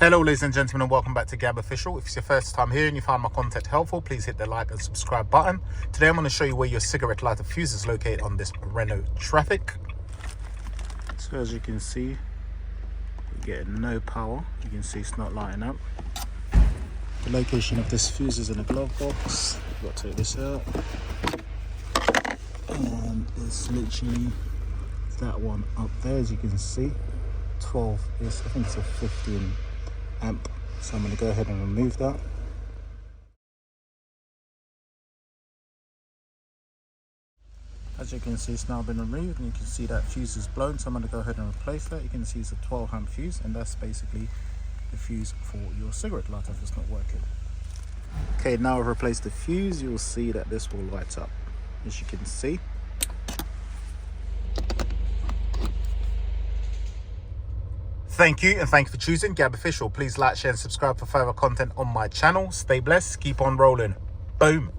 Hello ladies and gentlemen, and welcome back to Gab Official. If it's your first time here and you find my content helpful, please hit the like and subscribe button. Today I'm going to show you where your cigarette lighter fuse is located on this Renault Traffic. So as you can see, we're getting no power. You can see it's not lighting up. The location of this fuse is in a glove box. I've got to take this out. And it's literally that one up there, as you can see. 12 is, I think it's a 15 amp, so I'm going to go ahead and remove that. As you can see, it's now been removed, and you can see that fuse is blown, so I'm going to go ahead and replace that. You can see it's a 12 amp fuse, and that's basically the fuse for your cigarette lighter if it's not working. Okay, now I've replaced the fuse. You'll see that this will light up, as you can see. Thank you, and thank you for choosing Gab Official. Please like, share and subscribe for further content on my channel. Stay blessed, keep on rolling. Boom.